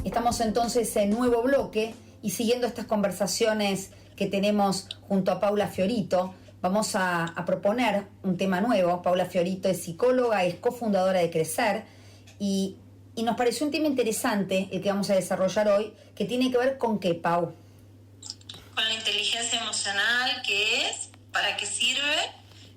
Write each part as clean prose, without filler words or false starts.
Estamos entonces en nuevo bloque y siguiendo estas conversaciones que tenemos junto a Paula Fiorito, vamos a proponer un tema nuevo. Paula Fiorito es psicóloga, es cofundadora de Crecer y nos pareció un tema interesante el que vamos a desarrollar hoy, que tiene que ver con ¿qué, Pau? Con la inteligencia emocional, qué es, para qué sirve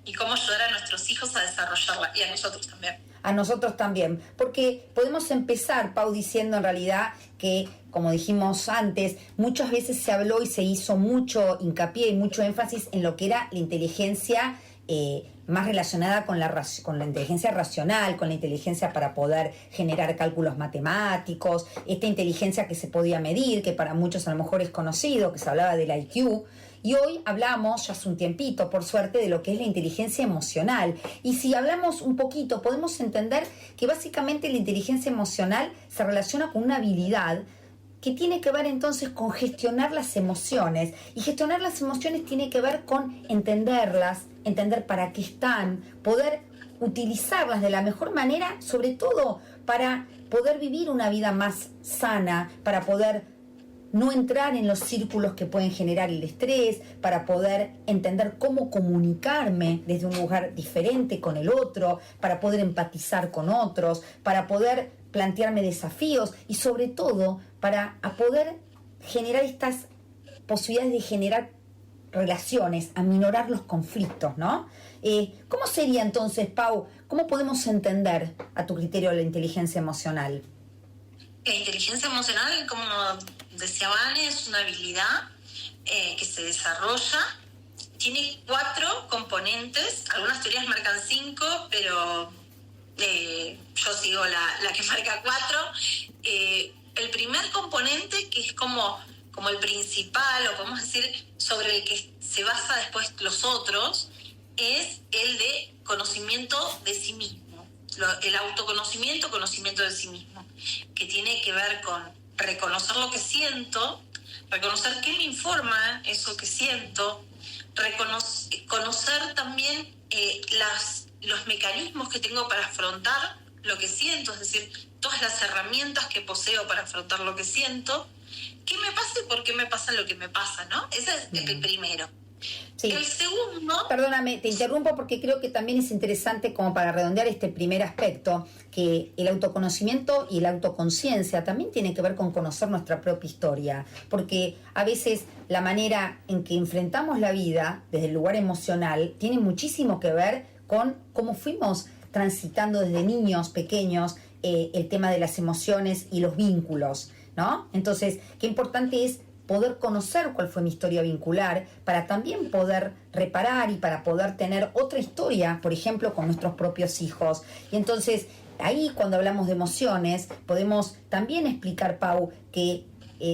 y cómo ayudar a nuestros hijos a desarrollarla y a nosotros también. A nosotros también, porque podemos empezar, Pau, diciendo en realidad que, como dijimos antes, muchas veces se habló y se hizo mucho hincapié y mucho énfasis en lo que era la inteligencia más relacionada con la inteligencia racional, con la inteligencia para poder generar cálculos matemáticos, esta inteligencia que se podía medir, que para muchos a lo mejor es conocido, que se hablaba del IQ. Y hoy hablamos, ya hace un tiempito, por suerte, de lo que es la inteligencia emocional. Y si hablamos un poquito, podemos entender que básicamente la inteligencia emocional se relaciona con una habilidad que tiene que ver entonces con gestionar las emociones. Y gestionar las emociones tiene que ver con entenderlas, entender para qué están, poder utilizarlas de la mejor manera, sobre todo para poder vivir una vida más sana, para poder no entrar en los círculos que pueden generar el estrés, para poder entender cómo comunicarme desde un lugar diferente con el otro, para poder empatizar con otros, para poder plantearme desafíos y sobre todo para poder generar estas posibilidades de generar relaciones, aminorar los conflictos, ¿no? ¿Cómo sería entonces, Pau, cómo podemos entender a tu criterio la inteligencia emocional? La inteligencia emocional, como decía Vane, es una habilidad que se desarrolla. Tiene 4 componentes. Algunas teorías marcan 5, pero yo sigo la que marca 4. El primer componente, que es como el principal, o podemos decir, sobre el que se basa después los otros, es el de conocimiento de sí mismo. El autoconocimiento, conocimiento de sí mismo, que tiene que ver con reconocer lo que siento, reconocer qué me informa eso que siento, conocer también los mecanismos que tengo para afrontar lo que siento, es decir, todas las herramientas que poseo para afrontar lo que siento, qué me pasa y por qué me pasa lo que me pasa, ¿no? Ese es el primero. Sí. El segundo... Perdóname, te interrumpo porque creo que también es interesante, como para redondear este primer aspecto, que el autoconocimiento y la autoconciencia también tiene que ver con conocer nuestra propia historia, porque a veces la manera en que enfrentamos la vida desde el lugar emocional tiene muchísimo que ver con cómo fuimos transitando desde niños pequeños el tema de las emociones y los vínculos, ¿no? Entonces, qué importante es poder conocer cuál fue mi historia vincular para también poder reparar y para poder tener otra historia, por ejemplo, con nuestros propios hijos. Y entonces, ahí cuando hablamos de emociones, podemos también explicar, Pau, que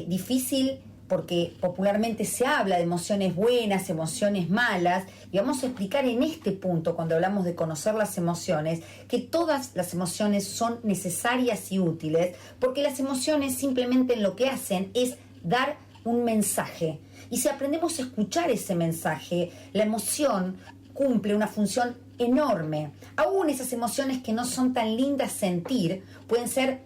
difícil, porque popularmente se habla de emociones buenas, emociones malas, y vamos a explicar en este punto, cuando hablamos de conocer las emociones, que todas las emociones son necesarias y útiles, porque las emociones simplemente lo que hacen es dar un mensaje. Y si aprendemos a escuchar ese mensaje, la emoción cumple una función enorme. Aún esas emociones que no son tan lindas sentir, pueden ser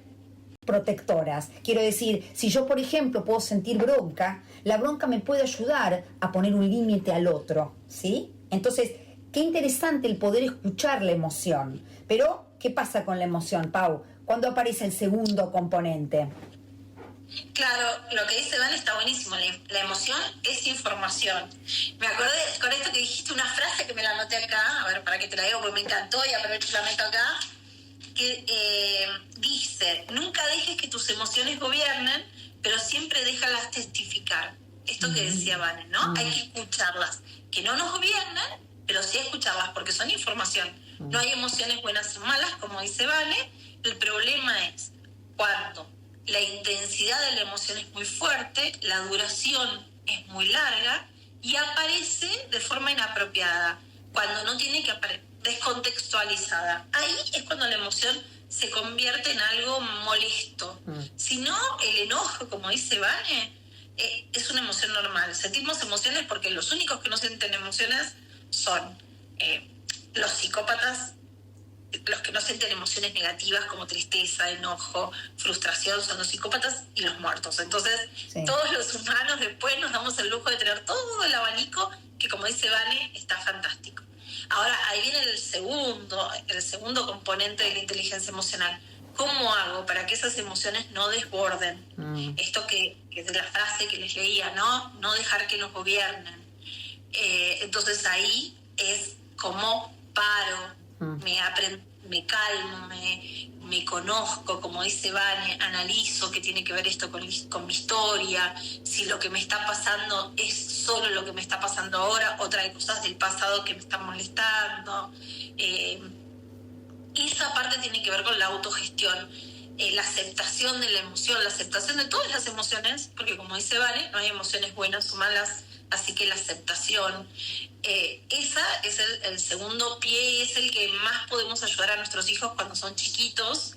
protectoras. Quiero decir, si yo, por ejemplo, puedo sentir bronca, la bronca me puede ayudar a poner un límite al otro, ¿sí? Entonces, qué interesante el poder escuchar la emoción. Pero, ¿qué pasa con la emoción, Pau? ¿Cuándo aparece el segundo componente? Claro, lo que dice Dan está buenísimo. La emoción es información. Me acordé con esto que dijiste una frase que me la anoté acá, a ver, para que te la digo porque me encantó y aprovecho la meto acá, que dice: nunca dejes que tus emociones gobiernen, pero siempre déjalas testificar. Esto que decía Vane, ¿no? Hay que escucharlas, que no nos gobiernan, pero sí escucharlas, porque son información. No hay emociones buenas o malas, como dice Vane. El problema es cuando la intensidad de la emoción es muy fuerte, la duración es muy larga y aparece de forma inapropiada, cuando no tiene que aparecer, descontextualizada. Ahí es cuando la emoción se convierte en algo molesto. Si no, el enojo, como dice Vane, es una emoción normal. Sentimos emociones porque los únicos que no sienten emociones son los psicópatas los que no sienten emociones negativas como tristeza, enojo, frustración son los psicópatas y los muertos. Entonces, sí, todos los humanos después nos damos el lujo de tener todo el abanico que, como dice Vane, está fantástico. Ahora, ahí viene el segundo componente de la inteligencia emocional. ¿Cómo hago para que esas emociones no desborden? Esto que es de la frase que les leía, ¿no? No dejar que nos gobiernen. Entonces ahí es como paro, me calmo, me conozco, como dice Vane, analizo qué tiene que ver esto con mi historia, si lo que me está pasando es solo lo que me está pasando ahora o trae cosas del pasado que me están molestando. Esa parte tiene que ver con la autogestión, la aceptación de la emoción, la aceptación de todas las emociones, porque como dice Vane, no hay emociones buenas o malas, así que la aceptación, esa es el segundo pie, es el que más podemos ayudar a nuestros hijos cuando son chiquitos.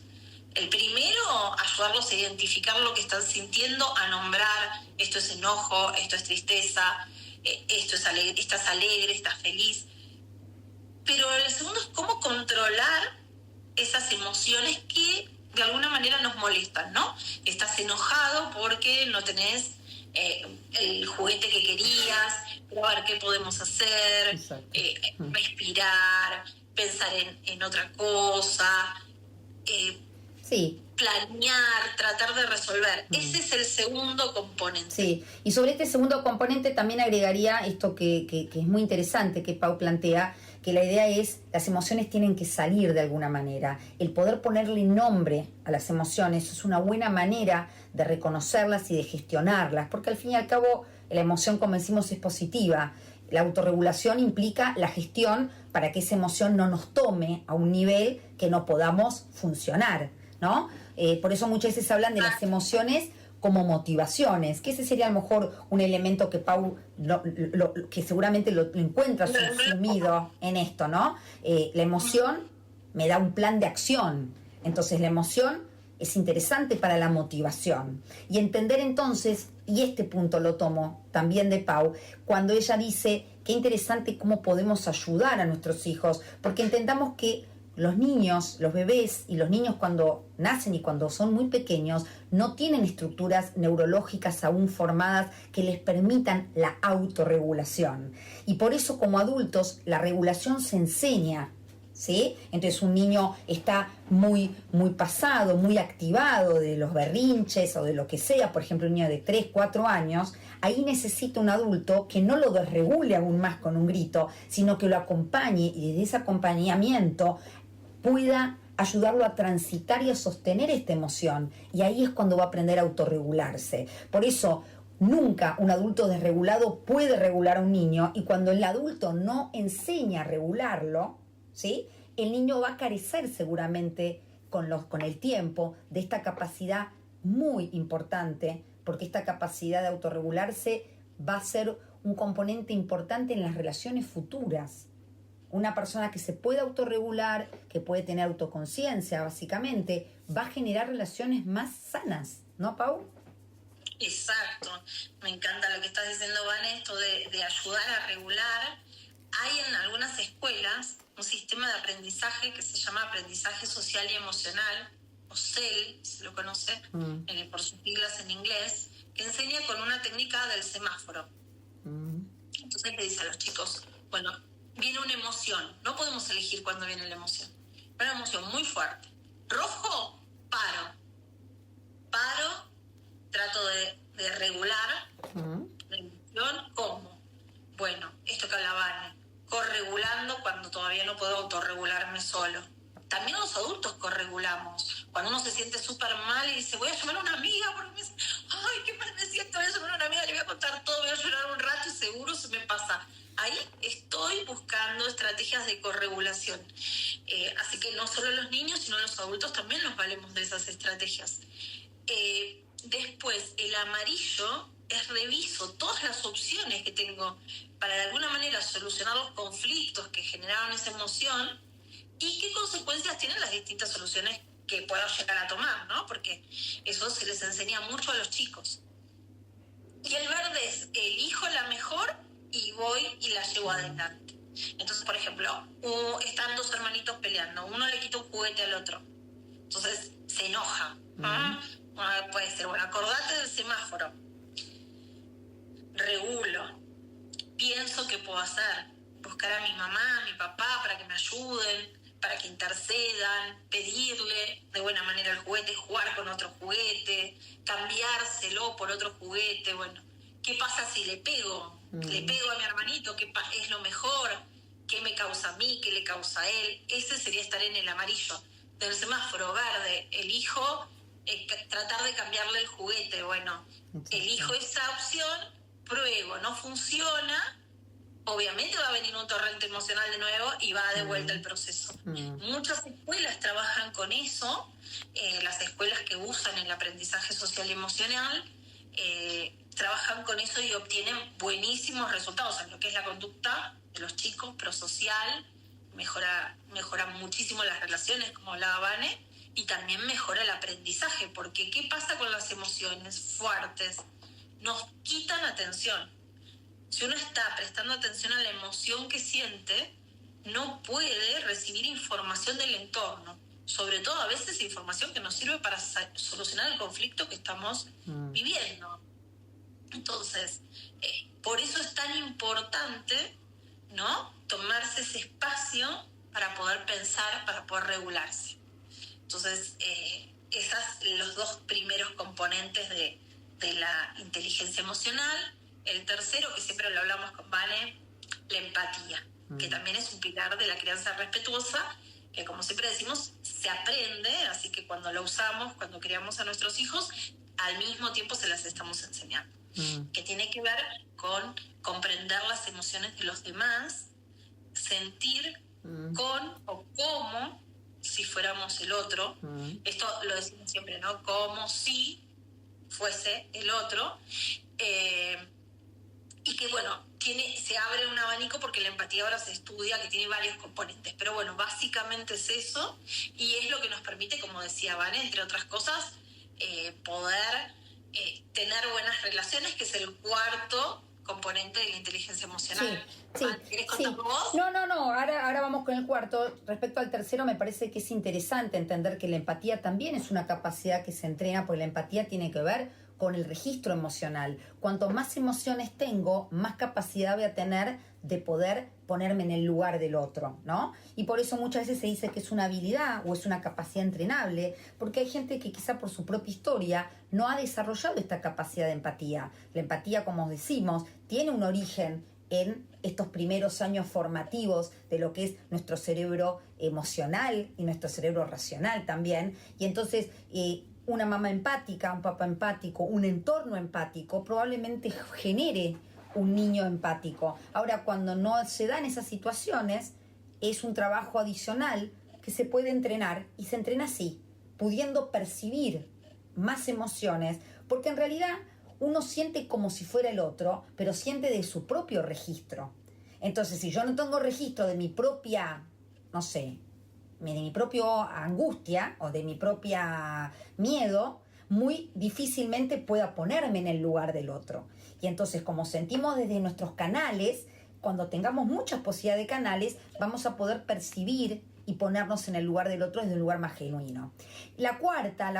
El primero, ayudarlos a identificar lo que están sintiendo, a nombrar, esto es enojo, esto es tristeza, esto es estás alegre, estás feliz. Pero el segundo es cómo controlar esas emociones que de alguna manera nos molestan, ¿no? Estás enojado porque no tenés el juguete que querías, pero a ver qué podemos hacer, respirar, pensar en otra cosa, sí, planear, tratar de resolver. Ese es el segundo componente. Sí, y sobre este segundo componente también agregaría esto que es muy interesante que Pau plantea, que la idea es, las emociones tienen que salir de alguna manera. El poder ponerle nombre a las emociones es una buena manera de reconocerlas y de gestionarlas, porque al fin y al cabo la emoción, como decimos, es positiva. La autorregulación implica la gestión para que esa emoción no nos tome a un nivel que no podamos funcionar, ¿no? Por eso muchas veces hablan de las emociones como motivaciones, que ese sería a lo mejor un elemento que Pau que seguramente lo encuentra sumido en esto, ¿no? La emoción me da un plan de acción, entonces la emoción es interesante para la motivación. Y entender entonces, y este punto lo tomo también de Pau, cuando ella dice qué interesante cómo podemos ayudar a nuestros hijos, porque entendamos que los niños, los bebés y los niños cuando nacen y cuando son muy pequeños no tienen estructuras neurológicas aún formadas que les permitan la autorregulación. Y por eso como adultos la regulación se enseña, ¿sí? Entonces un niño está muy pasado, muy activado de los berrinches o de lo que sea, por ejemplo un niño de 3, 4 años, ahí necesita un adulto que no lo desregule aún más con un grito, sino que lo acompañe y desde ese acompañamiento pueda ayudarlo a transitar y a sostener esta emoción. Y ahí es cuando va a aprender a autorregularse. Por eso, nunca un adulto desregulado puede regular a un niño, y cuando el adulto no enseña a regularlo, ¿sí?, el niño va a carecer seguramente con el tiempo de esta capacidad muy importante, porque esta capacidad de autorregularse va a ser un componente importante en las relaciones futuras. Una persona que se puede autorregular, que puede tener autoconciencia, básicamente, va a generar relaciones más sanas, ¿no, Pau? Exacto. Me encanta lo que estás diciendo, Van, esto de ayudar a regular. Hay en algunas escuelas un sistema de aprendizaje que se llama aprendizaje social y emocional, o CEL, si lo conoce, por sus siglas en inglés, que enseña con una técnica del semáforo. Entonces le dice a los chicos, bueno, viene una emoción, no podemos elegir cuándo viene la emoción, pero una emoción muy fuerte. Rojo, paro, trato de regular la emoción. ¿Cómo? Bueno, esto que hablaban, corregulando cuando todavía no puedo autorregularme solo. También los adultos corregulamos. Cuando uno se siente súper mal y dice, voy a llamar a una amiga porque me dice, ay, qué mal me siento, voy a llamar a una amiga, le voy a contar todo, voy a llorar un rato y seguro se me pasa. Ahí estoy buscando estrategias de corregulación. Así que no solo los niños, sino los adultos también nos valemos de esas estrategias. Después, el amarillo es reviso todas las opciones que tengo para de alguna manera solucionar los conflictos que generaron esa emoción y qué consecuencias tienen las distintas soluciones que puedo llegar a tomar, ¿no? Porque eso se les enseña mucho a los chicos. Y el verde es elijo la mejor y voy y la llevo adelante. Entonces, por ejemplo, están dos hermanitos peleando, uno le quita un juguete al otro, entonces se enoja. Puede ser, bueno, acordate del semáforo, regulo, pienso qué puedo hacer, buscar a mi mamá, a mi papá para que me ayuden, para que intercedan, pedirle de buena manera el juguete, jugar con otro juguete, cambiárselo por otro juguete. Bueno, ¿qué pasa si le pego? ¿Le pego a mi hermanito? ¿Qué es lo mejor? ¿Qué me causa a mí? ¿Qué le causa a él? Ese sería estar en el amarillo. Del semáforo verde, elijo tratar de cambiarle el juguete. Bueno, elijo esa opción, pruebo, no funciona, obviamente va a venir un torrente emocional de nuevo y va de vuelta el proceso. Muchas escuelas trabajan con eso, las escuelas que usan el aprendizaje social y emocional trabajan con eso y obtienen buenísimos resultados en lo que es la conducta de los chicos, prosocial, mejora muchísimo las relaciones, como hablaba Vane, y también mejora el aprendizaje, porque ¿qué pasa con las emociones fuertes? Nos quitan atención. Si uno está prestando atención a la emoción que siente, no puede recibir información del entorno, sobre todo a veces información que nos sirve para solucionar el conflicto que estamos viviendo. Entonces, por eso es tan importante, ¿no?, tomarse ese espacio para poder pensar, para poder regularse. Entonces, esos los dos primeros componentes de la inteligencia emocional. El tercero, que siempre lo hablamos con Vane, la empatía, que también es un pilar de la crianza respetuosa, que como siempre decimos, se aprende, así que cuando lo usamos, cuando criamos a nuestros hijos, al mismo tiempo se las estamos enseñando. Que tiene que ver con comprender las emociones de los demás, sentir con o como si fuéramos el otro. Esto lo decimos siempre, ¿no? Como si fuese el otro. Y que, bueno, se abre un abanico porque la empatía ahora se estudia, que tiene varios componentes. Pero bueno, básicamente es eso, y es lo que nos permite, como decía Vane, entre otras cosas, poder tener buenas relaciones, que es el cuarto componente de la inteligencia emocional. Sí, ¿Querés contar vos? No, ahora vamos con el cuarto. Respecto al tercero, me parece que es interesante entender que la empatía también es una capacidad que se entrena, porque la empatía tiene que ver con el registro emocional. Cuanto más emociones tengo, más capacidad voy a tener de poder ponerme en el lugar del otro, ¿no? Y por eso muchas veces se dice que es una habilidad o es una capacidad entrenable, porque hay gente que quizá por su propia historia no ha desarrollado esta capacidad de empatía. La empatía, como decimos, tiene un origen en estos primeros años formativos de lo que es nuestro cerebro emocional y nuestro cerebro racional también. Y entonces una mamá empática, un papá empático, un entorno empático probablemente genere un niño empático. Ahora, cuando no se dan esas situaciones, es un trabajo adicional que se puede entrenar, y se entrena así, pudiendo percibir más emociones, porque en realidad uno siente como si fuera el otro, pero siente de su propio registro. Entonces, si yo no tengo registro de mi propia, no sé, de mi propia angustia o de mi propia miedo, muy difícilmente pueda ponerme en el lugar del otro. Y entonces, como sentimos desde nuestros canales, cuando tengamos muchas posibilidades de canales, vamos a poder percibir y ponernos en el lugar del otro desde un lugar más genuino. La cuarta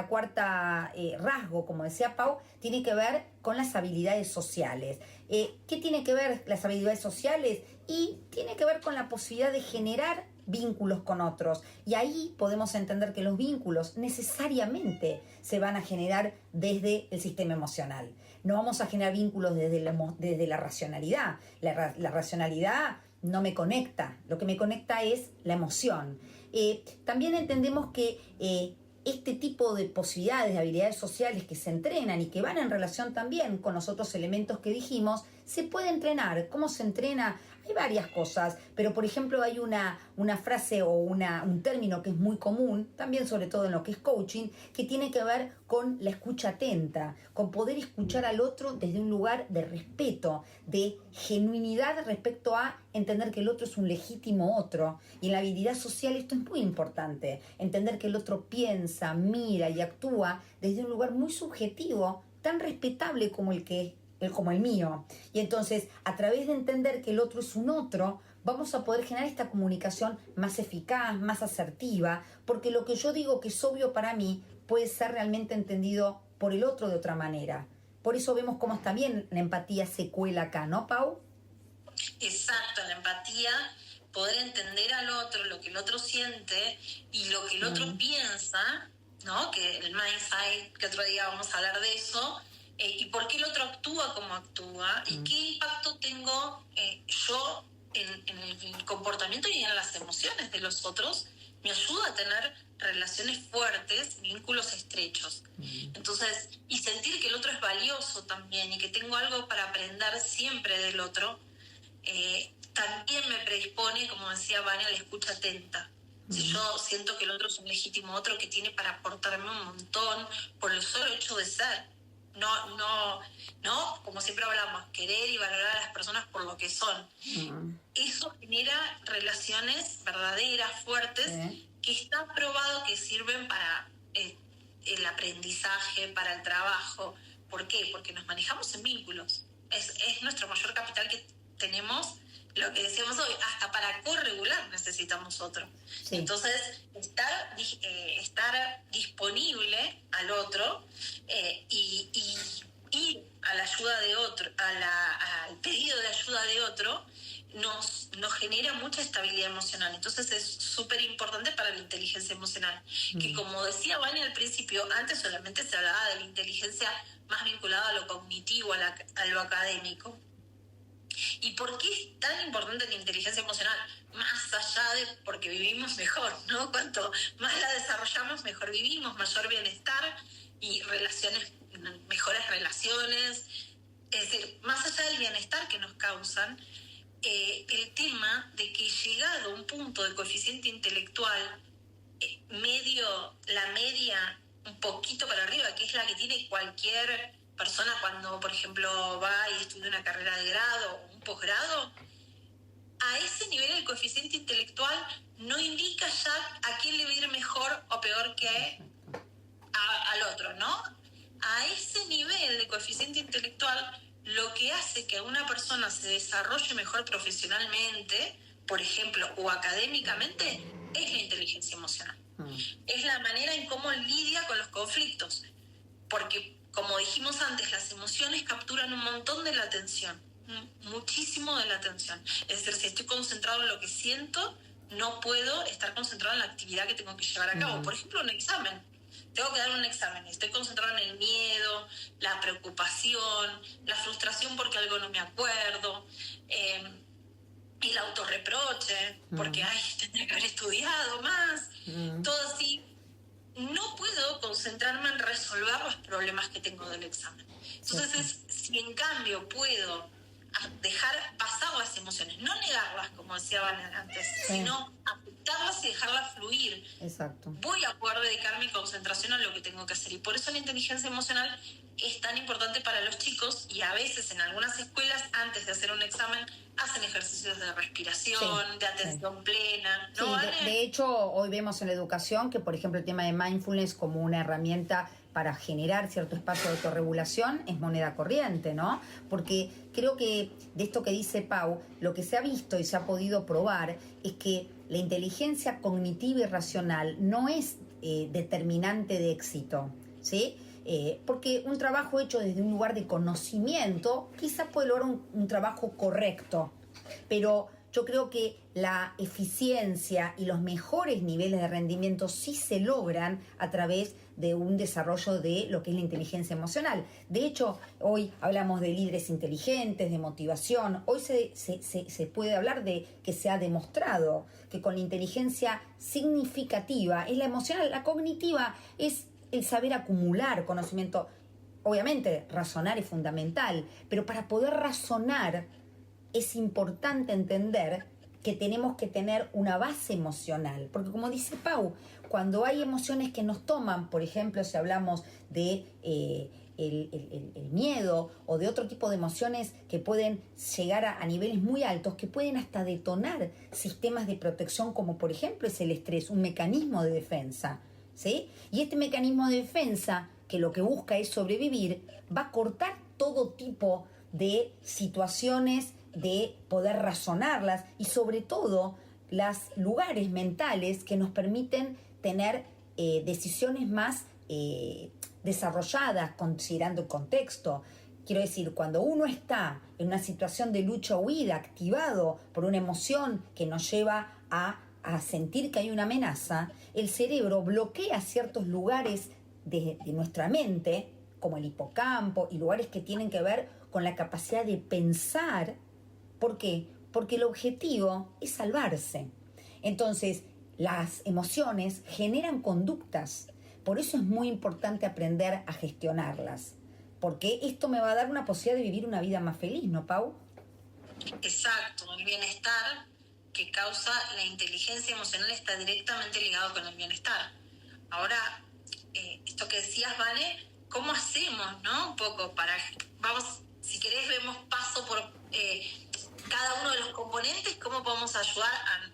rasgo, como decía Pau, tiene que ver con las habilidades sociales. ¿Qué tiene que ver las habilidades sociales? Y tiene que ver con la posibilidad de generar vínculos con otros. Y ahí podemos entender que los vínculos necesariamente se van a generar desde el sistema emocional. No vamos a generar vínculos desde la racionalidad. La racionalidad no me conecta, lo que me conecta es la emoción. También entendemos que este tipo de posibilidades, de habilidades sociales que se entrenan y que van en relación también con los otros elementos que dijimos, se puede entrenar. ¿Cómo se entrena? Hay varias cosas, pero por ejemplo hay una frase o un término que es muy común, también sobre todo en lo que es coaching, que tiene que ver con la escucha atenta, con poder escuchar al otro desde un lugar de respeto, de genuinidad respecto a entender que el otro es un legítimo otro. Y en la habilidad social esto es muy importante, entender que el otro piensa, mira y actúa desde un lugar muy subjetivo, tan respetable como el mío. Y entonces, a través de entender que el otro es un otro, vamos a poder generar esta comunicación más eficaz, más asertiva, porque lo que yo digo que es obvio para mí puede ser realmente entendido por el otro de otra manera. Por eso vemos cómo también la empatía se cuela acá, ¿no, Pau? Exacto, la empatía, poder entender al otro, lo que el otro siente y lo que el otro piensa, ¿no? Que el mindset, que otro día vamos a hablar de eso, y por qué el otro actúa como actúa y qué impacto tengo yo en el comportamiento y en las emociones de los otros, me ayuda a tener relaciones fuertes, vínculos estrechos. Entonces, y sentir que el otro es valioso también y que tengo algo para aprender siempre del otro, también me predispone, como decía Vania, a la escucha atenta. Si yo siento que el otro es un legítimo otro que tiene para aportarme un montón por el solo hecho de ser, no, como siempre hablamos, querer y valorar a las personas por lo que son. Eso genera relaciones verdaderas, fuertes, que está probado que sirven para el aprendizaje, para el trabajo. ¿Por qué? Porque nos manejamos en vínculos. Es nuestro mayor capital que tenemos. Lo que decíamos hoy, hasta para corregular necesitamos otro. Sí. Entonces, estar disponible al otro y ir a la ayuda de otro, al pedido de ayuda de otro, nos genera mucha estabilidad emocional. Entonces es súper importante para la inteligencia emocional, que como decía Vania al principio, antes solamente se hablaba de la inteligencia más vinculada a lo cognitivo, a lo académico. ¿Y por qué es tan importante la inteligencia emocional? Más allá de porque vivimos mejor, ¿no? Cuanto más la desarrollamos, mejor vivimos, mayor bienestar y mejores relaciones. Es decir, más allá del bienestar que nos causan, el tema de que llegado a un punto de coeficiente intelectual la media un poquito para arriba, que es la que tiene cualquier persona cuando, por ejemplo, va y estudia una carrera de grado o un posgrado, a ese nivel el coeficiente intelectual no indica ya a quién le va a ir mejor o peor que al otro, ¿no? A ese nivel de coeficiente intelectual, lo que hace que una persona se desarrolle mejor profesionalmente, por ejemplo, o académicamente, es la inteligencia emocional. Es la manera en cómo lidia con los conflictos. Porque, como dijimos antes, las emociones capturan un montón de la atención, muchísimo de la atención. Es decir, si estoy concentrado en lo que siento, no puedo estar concentrado en la actividad que tengo que llevar a cabo. Por ejemplo, un examen. Tengo que dar un examen. Estoy concentrado en el miedo, la preocupación, la frustración porque algo no me acuerdo, el autorreproche, porque tendría que haber estudiado más, todo así. No puedo concentrarme en resolver los problemas que tengo del examen. Entonces, si en cambio puedo dejar pasar las emociones, no negarlas, como decía Vanessa antes, sino aceptarlas y dejarlas fluir. Exacto. Voy a poder dedicar mi concentración a lo que tengo que hacer. Y por eso la inteligencia emocional es tan importante para los chicos, y a veces en algunas escuelas, antes de hacer un examen, hacen ejercicios de respiración, de atención plena. ¿No, sí, de hecho, hoy vemos en la educación que, por ejemplo, el tema de mindfulness como una herramienta para generar cierto espacio de autorregulación es moneda corriente, ¿no? Porque creo que de esto que dice Pau, lo que se ha visto y se ha podido probar es que la inteligencia cognitiva y racional no es determinante de éxito, ¿sí? Porque un trabajo hecho desde un lugar de conocimiento quizá puede lograr un trabajo correcto, pero yo creo que la eficiencia y los mejores niveles de rendimiento sí se logran a través de un desarrollo de lo que es la inteligencia emocional. De hecho, hoy hablamos de líderes inteligentes, de motivación. Hoy se puede hablar de que se ha demostrado que con la inteligencia significativa es la emocional, la cognitiva es el saber acumular conocimiento. Obviamente, razonar es fundamental, pero para poder razonar es importante entender que tenemos que tener una base emocional, porque como dice Pau, cuando hay emociones que nos toman, por ejemplo, si hablamos de el miedo o de otro tipo de emociones que pueden llegar a niveles muy altos, que pueden hasta detonar sistemas de protección, como por ejemplo es el estrés, un mecanismo de defensa, ¿sí? Y este mecanismo de defensa, que lo que busca es sobrevivir, va a cortar todo tipo de situaciones de poder razonarlas y sobre todo los lugares mentales que nos permiten tener decisiones más desarrolladas considerando el contexto. Quiero decir, cuando uno está en una situación de lucha o huida, activado por una emoción que nos lleva a sentir que hay una amenaza, el cerebro bloquea ciertos lugares de nuestra mente, como el hipocampo, y lugares que tienen que ver con la capacidad de pensar. ¿Por qué? Porque el objetivo es salvarse. Entonces, las emociones generan conductas. Por eso es muy importante aprender a gestionarlas. Porque esto me va a dar una posibilidad de vivir una vida más feliz, ¿no, Pau? Exacto, el bienestar que causa la inteligencia emocional está directamente ligado con el bienestar. Ahora, esto que decías, Vane, ¿cómo hacemos, no? Un poco vamos, si querés, vemos paso por cada uno de los componentes, cómo podemos ayudar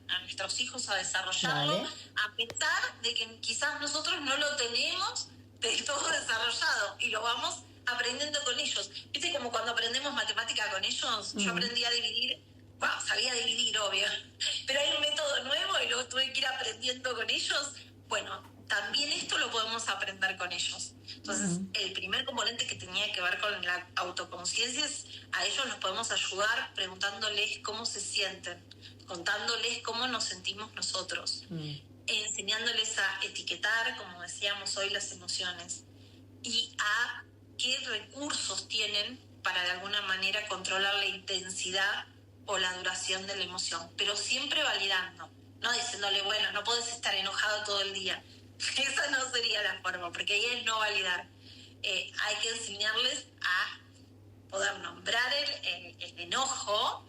a nuestros hijos a desarrollarlo, Vale. a pesar de que quizás nosotros no lo tenemos del todo desarrollado y lo vamos aprendiendo con ellos. ¿Viste como cuando aprendemos matemática con ellos? Yo aprendí a dividir, sabía dividir, obvio, pero hay un método nuevo y luego tuve que ir aprendiendo con ellos. Bueno, también esto lo podemos aprender con ellos. Entonces, el primer componente que tenía que ver con la autoconciencia es a ellos los podemos ayudar preguntándoles cómo se sienten, contándoles cómo nos sentimos nosotros, enseñándoles a etiquetar, como decíamos hoy, las emociones y a qué recursos tienen para de alguna manera controlar la intensidad o la duración de la emoción, pero siempre validando, no diciéndole, bueno, no podés estar enojado todo el día. Esa no sería la forma, porque ahí es no validar. Hay que enseñarles a poder nombrar el enojo,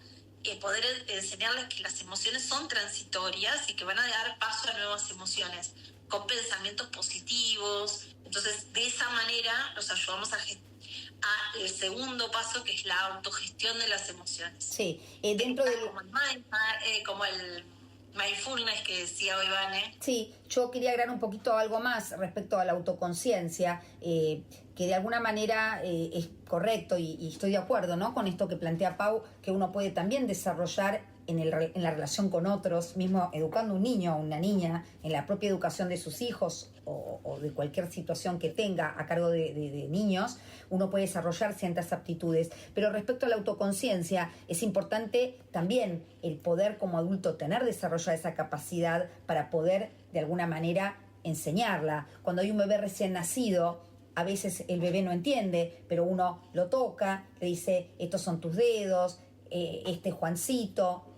poder enseñarles que las emociones son transitorias y que van a dar paso a nuevas emociones con pensamientos positivos. Entonces, de esa manera los ayudamos a el segundo paso, que es la autogestión de las emociones. Sí, dentro del... como el mindfulness que decía hoy Vane. Sí, yo quería agregar un poquito algo más respecto a la autoconciencia, que de alguna manera es correcto y estoy de acuerdo, ¿no?, con esto que plantea Pau, que uno puede también desarrollar en la relación con otros, mismo educando a un niño o una niña, en la propia educación de sus hijos o de cualquier situación que tenga a cargo de niños, uno puede desarrollar ciertas aptitudes. Pero respecto a la autoconciencia, es importante también el poder como adulto tener desarrollada esa capacidad para poder de alguna manera enseñarla. Cuando hay un bebé recién nacido, a veces el bebé no entiende, pero uno lo toca, le dice, estos son tus dedos, este es Juancito,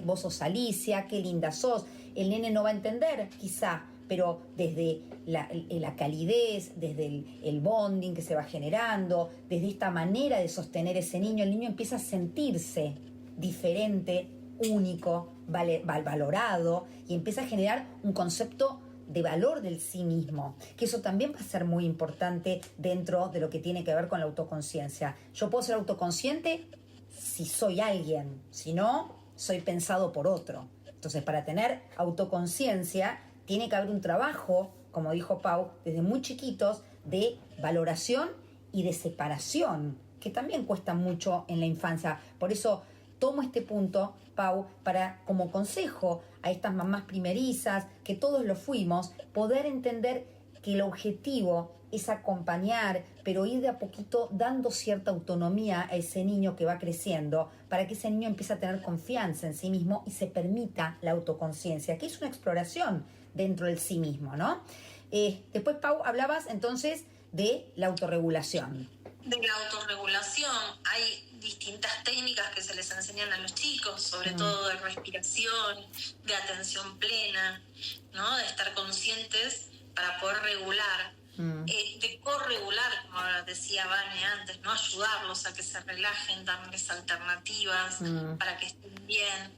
vos sos Alicia, qué linda sos. El nene no va a entender, quizá, pero desde la calidez, desde el bonding que se va generando, desde esta manera de sostener ese niño, el niño empieza a sentirse diferente, único, valorado, y empieza a generar un concepto de valor del sí mismo, que eso también va a ser muy importante dentro de lo que tiene que ver con la autoconciencia. Yo puedo ser autoconsciente si soy alguien, si no, soy pensado por otro. Entonces, para tener autoconciencia, tiene que haber un trabajo, como dijo Pau, desde muy chiquitos, de valoración y de separación, que también cuesta mucho en la infancia. Por eso tomo este punto, Pau, para como consejo a estas mamás primerizas, que todos lo fuimos, poder entender que el objetivo es acompañar, pero ir de a poquito dando cierta autonomía a ese niño que va creciendo, para que ese niño empiece a tener confianza en sí mismo y se permita la autoconciencia, que es una exploración dentro del sí mismo, ¿no? Después, Pau, hablabas entonces de la autorregulación. De la autorregulación, hay distintas técnicas que se les enseñan a los chicos, sobre todo de respiración, de atención plena, ¿no? De estar conscientes para poder regular, de corregular, como decía Vane antes, ¿no? Ayudarlos a que se relajen, darles alternativas para que estén bien.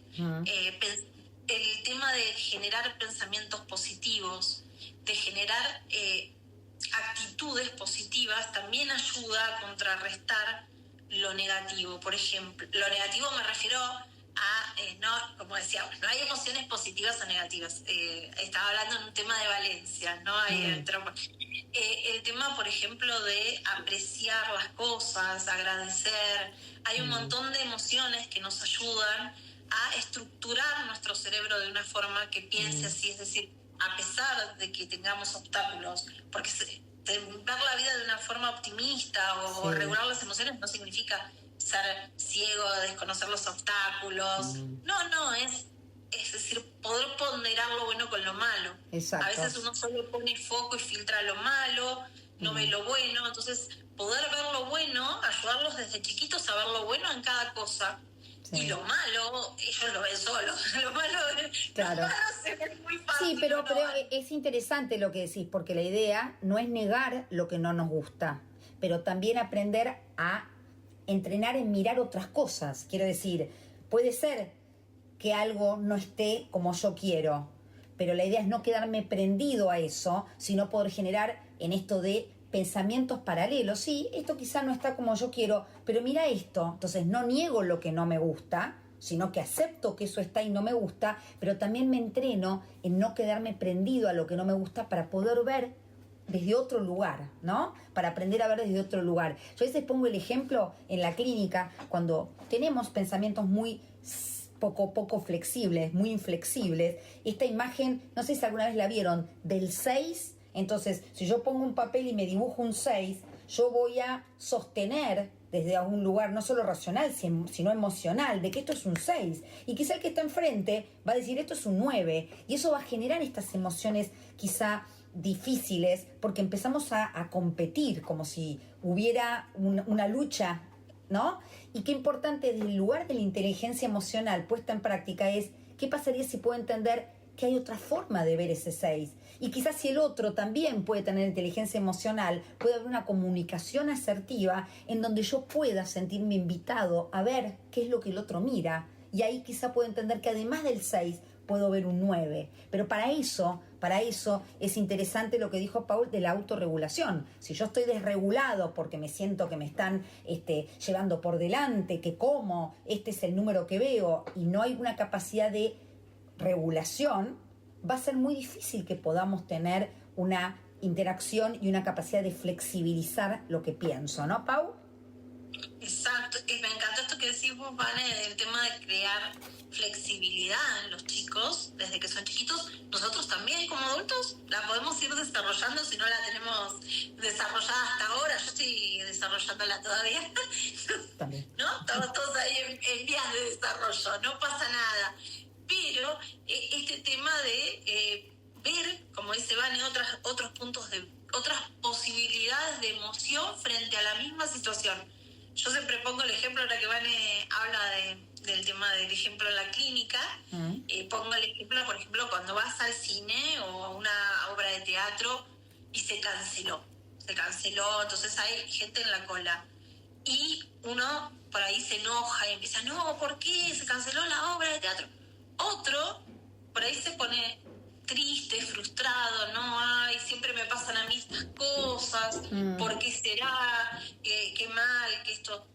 El tema de generar pensamientos positivos, de generar actitudes positivas, también ayuda a contrarrestar lo negativo. Por ejemplo, lo negativo me refiero no, como decíamos, no hay emociones positivas o negativas. Estaba hablando en un tema de Valencia, no hay el tema, por ejemplo, de apreciar las cosas, agradecer. Hay un montón de emociones que nos ayudan a estructurar nuestro cerebro de una forma que piense así, es decir, a pesar de que tengamos obstáculos, porque ver la vida de una forma optimista o regular las emociones no significa ser ciego, desconocer los obstáculos. No, es decir, poder ponderar lo bueno con lo malo. Exacto. A veces uno solo pone foco y filtra lo malo, no ve lo bueno, entonces poder ver lo bueno, ayudarlos desde chiquitos a ver lo bueno en cada cosa. Sí. Y lo malo, ellos lo ven solos. Lo malo, claro. Lo malo se ve muy fácil. Sí, pero es interesante lo que decís, porque la idea no es negar lo que no nos gusta, pero también aprender a entrenar en mirar otras cosas. Quiero decir, puede ser que algo no esté como yo quiero, pero la idea es no quedarme prendido a eso, sino poder generar en esto de pensamientos paralelos. Sí, esto quizá no está como yo quiero, pero mira esto. Entonces no niego lo que no me gusta, sino que acepto que eso está y no me gusta, pero también me entreno en no quedarme prendido a lo que no me gusta para poder ver desde otro lugar, ¿no? Para aprender a ver desde otro lugar. Yo a veces pongo el ejemplo en la clínica cuando tenemos pensamientos muy poco flexibles, muy inflexibles. Esta imagen, no sé si alguna vez la vieron, del 6. Entonces, si yo pongo un papel y me dibujo un 6, yo voy a sostener desde algún lugar, no solo racional, sino emocional, de que esto es un 6. Y quizá el que está enfrente va a decir esto es un 9. Y eso va a generar estas emociones quizá difíciles, porque empezamos a competir, como si hubiera una lucha, ¿no? Y qué importante desde el lugar de la inteligencia emocional puesta en práctica es, ¿qué pasaría si puedo entender que hay otra forma de ver ese 6? Y quizás si el otro también puede tener inteligencia emocional, puede haber una comunicación asertiva en donde yo pueda sentirme invitado a ver qué es lo que el otro mira. Y ahí quizá puedo entender que además del 6 puedo ver un 9. Pero para eso es interesante lo que dijo Paul de la autorregulación. Si yo estoy desregulado porque me siento que me están llevando por delante, que como, este es el número que veo, y no hay una capacidad de regulación, va a ser muy difícil que podamos tener una interacción y una capacidad de flexibilizar lo que pienso, ¿no, Pau? Exacto, y me encanta esto que decís vos, Vane, el tema de crear flexibilidad en los chicos desde que son chiquitos. Nosotros también como adultos la podemos ir desarrollando si no la tenemos desarrollada hasta ahora. Yo estoy desarrollándola todavía. También. ¿No? Todos ahí en vías de desarrollo, no pasa nada. Pero este tema de ver, como dice Vane, otros puntos otras posibilidades de emoción frente a la misma situación. Yo siempre pongo el ejemplo, ahora que Vane habla del tema del ejemplo en la clínica, pongo el ejemplo, por ejemplo, cuando vas al cine o a una obra de teatro y se canceló, entonces hay gente en la cola. Y uno por ahí se enoja y empieza, no, ¿por qué se canceló la obra de teatro? Otro por ahí se pone triste, frustrado, no, ay, siempre me pasan a mí estas cosas, ¿por qué será? Qué mal, que esto.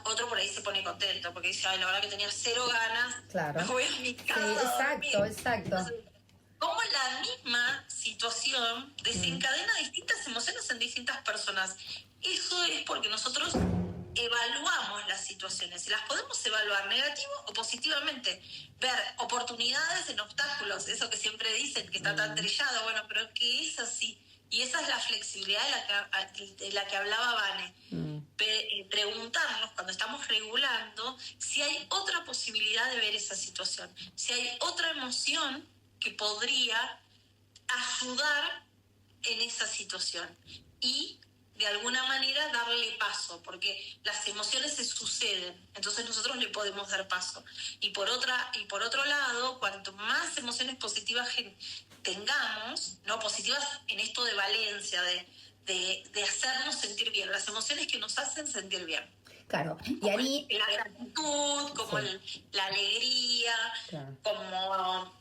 Otro por ahí se pone contento, porque dice, ay, la verdad que tenía 0 ganas, claro. Me voy a mi casa. Sí, exacto. Entonces, como la misma situación desencadena distintas emociones en distintas personas. Eso es porque nosotros evaluamos las situaciones, y las podemos evaluar negativo o positivamente, ver oportunidades en obstáculos, eso que siempre dicen que está tan trillado, bueno, pero que es así, y esa es la flexibilidad de la que hablaba Vane. Preguntarnos cuando estamos regulando si hay otra posibilidad de ver esa situación, si hay otra emoción que podría ayudar en esa situación, y de alguna manera darle paso, porque las emociones se suceden, entonces nosotros le podemos dar paso. Y por otro lado, cuanto más emociones positivas tengamos, no positivas en esto de valencia, de hacernos sentir bien, las emociones que nos hacen sentir bien. Claro, y como ahí la gratitud, como la alegría, claro, como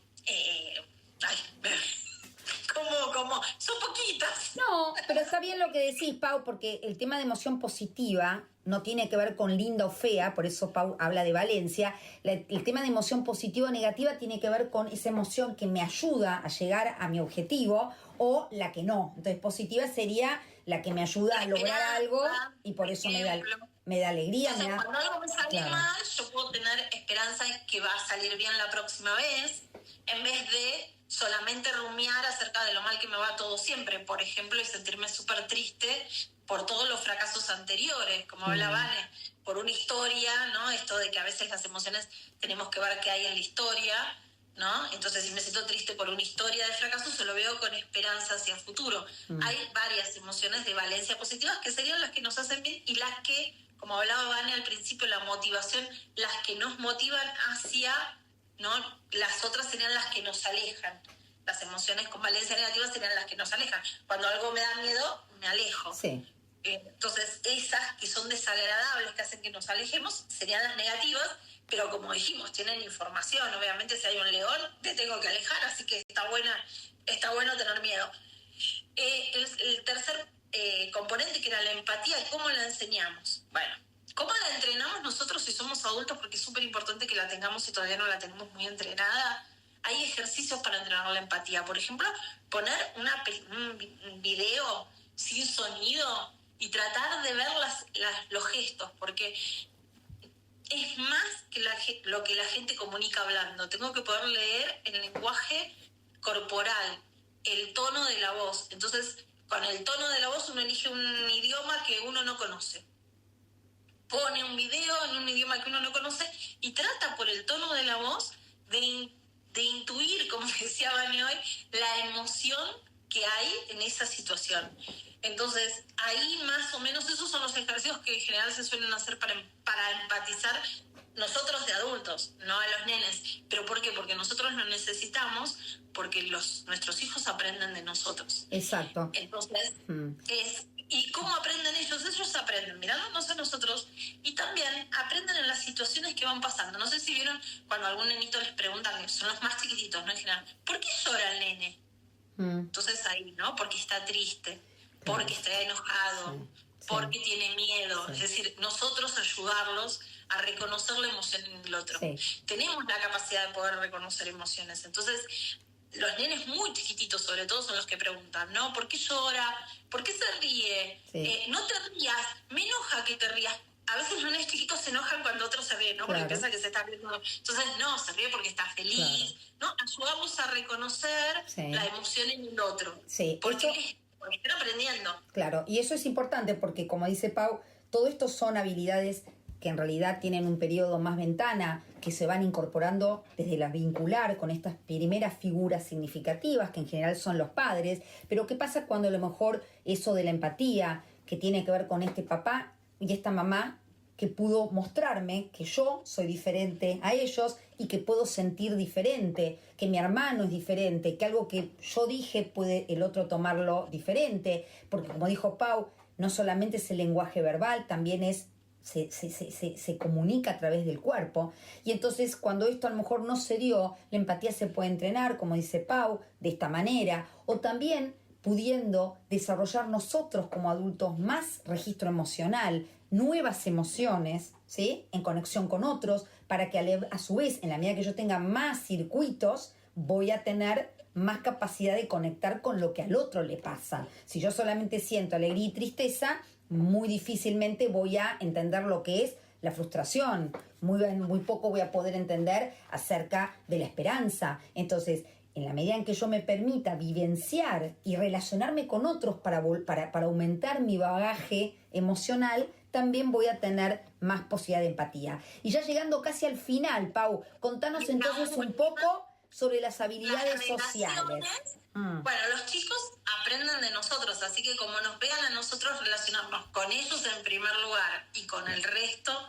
son poquitas. No, pero está bien lo que decís, Pau, porque el tema de emoción positiva no tiene que ver con linda o fea, por eso Pau habla de Valencia. El tema de emoción positiva o negativa tiene que ver con esa emoción que me ayuda a llegar a mi objetivo o la que no. Entonces, positiva sería la que me ayuda a lograr algo y por eso me da alegría. Entonces, cuando algo me sale mal, yo puedo tener esperanza de que va a salir bien la próxima vez, en vez de solamente rumiar acerca de lo mal que me va todo siempre, por ejemplo, y sentirme súper triste por todos los fracasos anteriores, como habla Vane, por una historia, ¿no? Esto de que a veces las emociones tenemos que ver qué hay en la historia, ¿no? Entonces, si me siento triste por una historia de fracaso, se lo veo con esperanza hacia el futuro. Hay varias emociones de valencia positivas que serían las que nos hacen bien y las que, como hablaba Vane al principio, la motivación, las que nos motivan hacia, ¿no? Las otras serían las que nos alejan. Las emociones con valencia negativa serían las que nos alejan. Cuando algo me da miedo, me alejo. Sí. Entonces, esas que son desagradables, que hacen que nos alejemos, serían las negativas, pero como dijimos, tienen información. Obviamente, si hay un león, te tengo que alejar, así que está bueno tener miedo. El tercer componente, que era la empatía, ¿cómo la enseñamos? Bueno, ¿cómo la entrenamos nosotros si somos adultos? Porque es súper importante que la tengamos si todavía no la tenemos muy entrenada. Hay ejercicios para entrenar la empatía. Por ejemplo, poner un video sin sonido y tratar de ver los gestos, porque es más que lo que la gente comunica hablando. Tengo que poder leer el lenguaje corporal, el tono de la voz. Entonces, con el tono de la voz uno elige un idioma que uno no conoce. Pone un video en un idioma que uno no conoce y trata por el tono de la voz de intuir, como decía Vane hoy, la emoción que hay en esa situación. Entonces, ahí más o menos esos son los ejercicios que en general se suelen hacer para empatizar nosotros de adultos, no a los nenes. ¿Pero por qué? Porque nosotros lo necesitamos, porque nuestros hijos aprenden de nosotros. Exacto. Entonces, ¿y cómo aprenden ellos? Ellos aprenden mirándonos a nosotros y también aprenden en las situaciones que van pasando. No sé si vieron cuando a algún nenito les preguntan, son los más chiquititos, ¿no? En general, ¿por qué llora el nene? Entonces ahí, ¿no? Porque está triste, porque está enojado, porque tiene miedo. Es decir, nosotros ayudarlos a reconocer la emoción en el otro. Tenemos la capacidad de poder reconocer emociones. Entonces, los nenes muy chiquititos, sobre todo, son los que preguntan, ¿no? ¿Por qué llora? ¿Por qué se ríe? No te rías, me enoja que te rías. A veces los nenes chiquitos se enojan cuando otro se ríe, ¿no? Porque piensan que se está riendo. Entonces, no, se ríe porque está feliz, ¿no? Ayudamos a reconocer la emoción en el otro. Porque están aprendiendo. Claro, y eso es importante porque, como dice Pau, todo esto son habilidades que en realidad tienen un periodo más ventana, que se van incorporando desde la vincular con estas primeras figuras significativas, que en general son los padres. Pero ¿qué pasa cuando a lo mejor eso de la empatía, que tiene que ver con este papá y esta mamá, que pudo mostrarme que yo soy diferente a ellos y que puedo sentir diferente, que mi hermano es diferente, que algo que yo dije puede el otro tomarlo diferente? Porque, como dijo Pau, no solamente es el lenguaje verbal, también se comunica a través del cuerpo. Y entonces, cuando esto a lo mejor no se dio, la empatía se puede entrenar, como dice Pau, de esta manera, o también pudiendo desarrollar nosotros como adultos más registro emocional, nuevas emociones, ¿sí? En conexión con otros, para que a su vez, en la medida que yo tenga más circuitos, voy a tener más capacidad de conectar con lo que al otro le pasa. Si yo solamente siento alegría y tristeza, muy difícilmente voy a entender lo que es la frustración. Muy poco voy a poder entender acerca de la esperanza. Entonces, en la medida en que yo me permita vivenciar y relacionarme con otros para aumentar mi bagaje emocional, también voy a tener más posibilidad de empatía. Y ya llegando casi al final, Pau, contanos entonces un poco sobre las habilidades sociales. Bueno, los chicos aprenden de nosotros, así que como nos vean a nosotros relacionarnos con ellos en primer lugar y con el resto,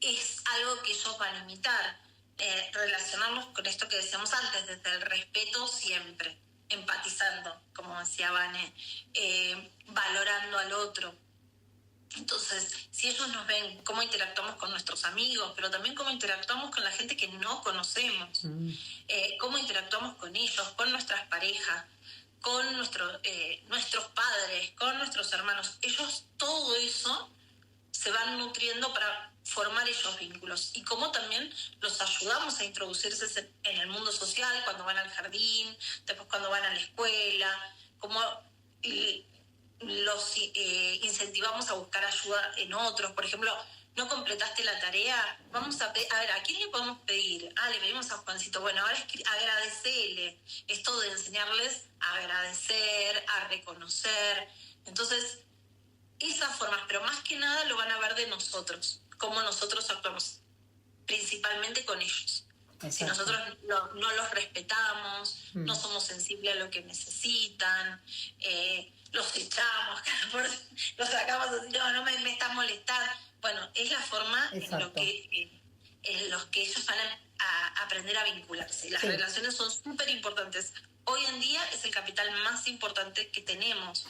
es algo que ellos van a imitar. Relacionarnos con esto que decíamos antes, desde el respeto siempre, empatizando, como decía Vane, valorando al otro. Entonces, si ellos nos ven cómo interactuamos con nuestros amigos, pero también cómo interactuamos con la gente que no conocemos, cómo interactuamos con ellos, con nuestras parejas, con nuestros padres, con nuestros hermanos. Ellos, todo eso se van nutriendo para formar esos vínculos. Y cómo también los ayudamos a introducirse en el mundo social cuando van al jardín, después cuando van a la escuela, cómo los incentivamos a buscar ayuda en otros. Por ejemplo, no completaste la tarea, vamos a ver, ¿a quién le podemos pedir? Le pedimos a Juancito. Bueno, ahora agradecele. Esto de enseñarles a agradecer, a reconocer. Entonces, esas formas, pero más que nada lo van a ver de nosotros, cómo nosotros actuamos, principalmente con ellos. Exacto. Si nosotros no los respetamos, no somos sensibles a lo que necesitan, los echamos, los sacamos así, no me están molestando. Bueno, es la forma en los que ellos van a aprender a vincularse. Las relaciones son súper importantes. Hoy en día es el capital más importante que tenemos.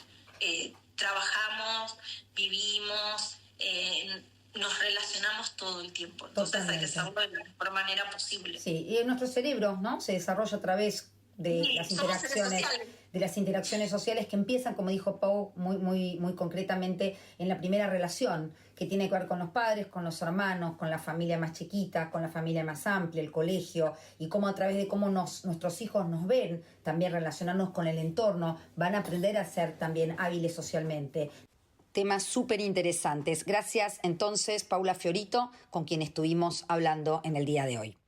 Trabajamos, vivimos, nos relacionamos todo el tiempo. Entonces Totalmente. Hay que hacerlo de la mejor manera posible. Sí, y en nuestro cerebro, ¿no? Se desarrolla a través de las interacciones sociales que empiezan, como dijo Pau, muy concretamente en la primera relación, que tiene que ver con los padres, con los hermanos, con la familia más chiquita, con la familia más amplia, el colegio, y cómo a través de cómo nuestros hijos nos ven, también relacionarnos con el entorno, van a aprender a ser también hábiles socialmente. Temas súper interesantes. Gracias entonces, Paula Fiorito, con quien estuvimos hablando en el día de hoy.